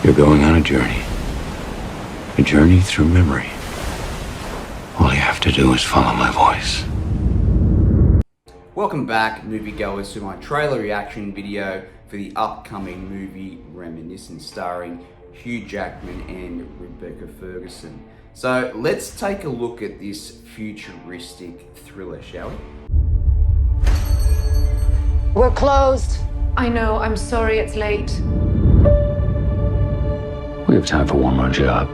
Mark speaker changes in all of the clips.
Speaker 1: You're going on a journey through memory. All you have to do is follow my voice.
Speaker 2: Welcome back, moviegoers, to my trailer reaction video for the upcoming movie Reminiscence, starring Hugh Jackman and Rebecca Ferguson. So let's take a look at this futuristic thriller, shall we?
Speaker 3: We're closed.
Speaker 4: I know, I'm sorry it's late.
Speaker 1: We have time for one more job.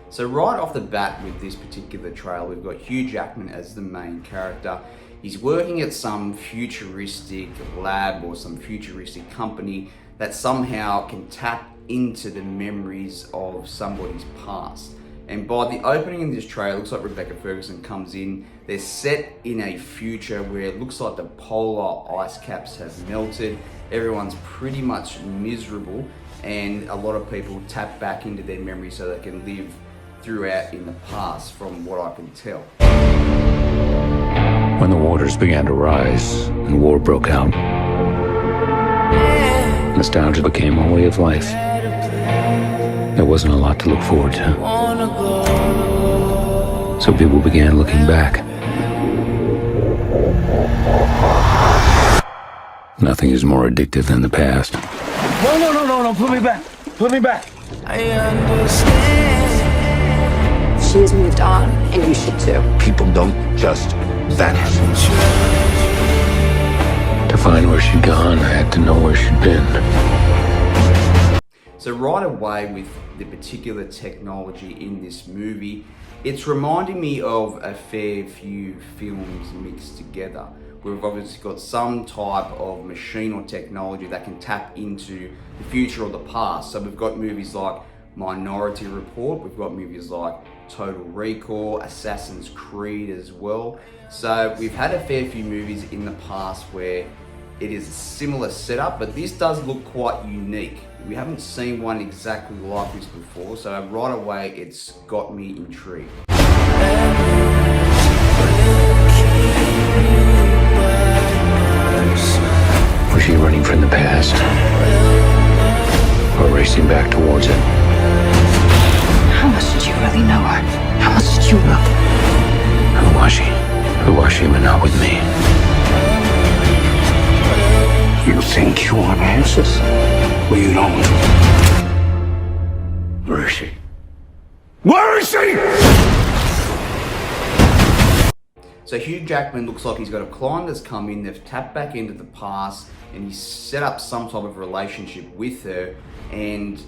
Speaker 2: So right off the bat with this particular trailer, we've got Hugh Jackman as the main character. He's working at some futuristic lab or some futuristic company that somehow can tap into the memories of somebody's past. And by the opening in this trailer, it looks like Rebecca Ferguson comes in. They're set in a future where it looks like the polar ice caps have melted. Everyone's pretty much miserable, and a lot of people tap back into their memories so they can live throughout in the past, from what I can tell.
Speaker 1: When the waters began to rise and war broke out, nostalgia became a way of life. There wasn't a lot to look forward to. So people began looking back. Nothing is more addictive than the past.
Speaker 5: No, put me back. Put me back.
Speaker 6: I understand.
Speaker 3: She's moved on, and you should too.
Speaker 7: People don't just vanish.
Speaker 1: To find where she'd gone, I had to know where she'd been.
Speaker 2: So right away with the particular technology in this movie, it's reminding me of a fair few films mixed together. We've obviously got some type of machine or technology that can tap into the future or the past. So we've got movies like Minority Report, we've got movies like Total Recall, Assassin's Creed as well. So we've had a fair few movies in the past where it is a similar setup, but this does look quite unique. We haven't seen one exactly like this before, so right away it's got me intrigued.
Speaker 1: Was she running from the past? Or racing back towards it?
Speaker 3: How much did you really know her? How much did you know?
Speaker 1: Who was she? Who was she but not with me?
Speaker 7: You think you want answers? Well, you don't. Where is she? Where is she?
Speaker 2: So Hugh Jackman looks like he's got a client that's come in, they've tapped back into the past, and he's set up some type of relationship with her, and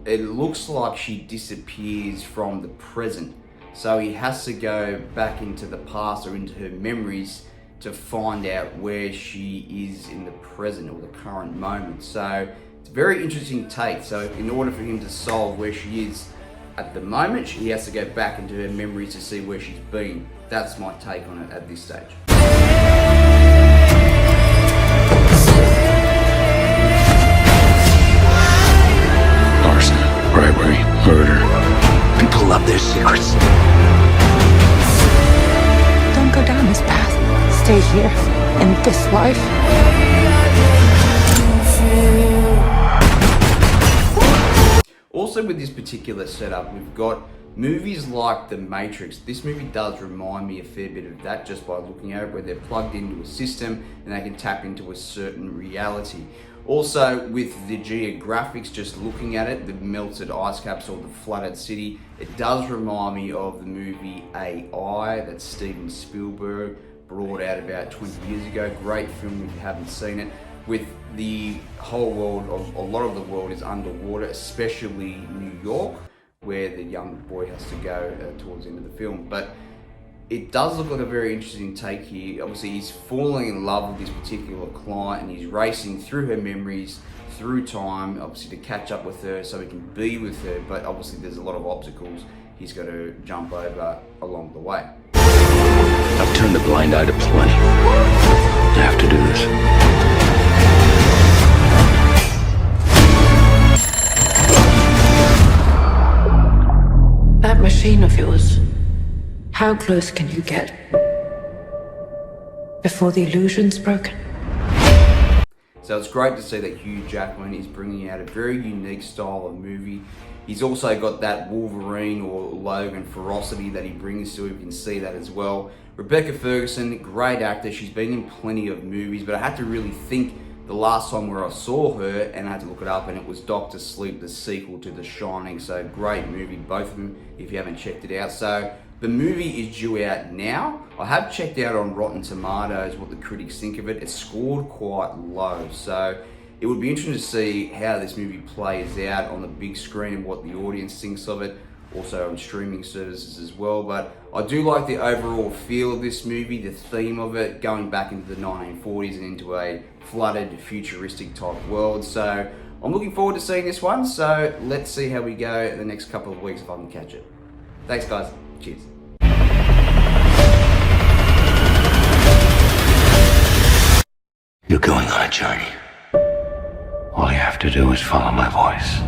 Speaker 2: it looks like she disappears from the present. So he has to go back into the past or into her memories to find out where she is in the present or the current moment. So it's a very interesting take. So in order for him to solve where she is at the moment, he has to go back into her memories to see where she's been. That's my take on it at this stage.
Speaker 1: Arson, bribery, murder.
Speaker 7: People love their secrets.
Speaker 3: Don't go down this path. Stay here, in this life.
Speaker 2: Also with this particular setup, we've got movies like The Matrix. This movie does remind me a fair bit of that just by looking at it, where they're plugged into a system and they can tap into a certain reality. Also with the geographics, just looking at it, the melted ice caps or the flooded city, it does remind me of the movie AI that Steven Spielberg brought out about 20 years ago. Great film if you haven't seen it. With the whole world, a lot of the world is underwater, especially New York, where the young boy has to go towards the end of the film. But it does look like a very interesting take here. Obviously he's falling in love with this particular client and he's racing through her memories, through time, obviously to catch up with her so he can be with her, but obviously there's a lot of obstacles he's got to jump over along the way.
Speaker 1: I've turned a blind eye to plenty. I have to do this.
Speaker 3: That machine of yours,
Speaker 4: How close can you get before the illusion's broken?
Speaker 2: So it's great to see that Hugh Jackman is bringing out a very unique style of movie. He's also got that Wolverine or Logan ferocity that he brings to it. You can see that as well. Rebecca Ferguson, great actor. She's been in plenty of movies, but I had to really think the last time where I saw her, and I had to look it up, and it was Doctor Sleep, the sequel to The Shining. So great movie, both of them, if you haven't checked it out. So the movie is due out now. I have checked out on Rotten Tomatoes what the critics think of it. It's scored quite low, so it would be interesting to see how this movie plays out on the big screen and what the audience thinks of it, also on streaming services as well. But I do like the overall feel of this movie, the theme of it, going back into the 1940s and into a flooded, futuristic type world. So I'm looking forward to seeing this one, so let's see how we go in the next couple of weeks if I can catch it. Thanks guys, cheers.
Speaker 7: You're going on a journey. All you have to do is follow my voice.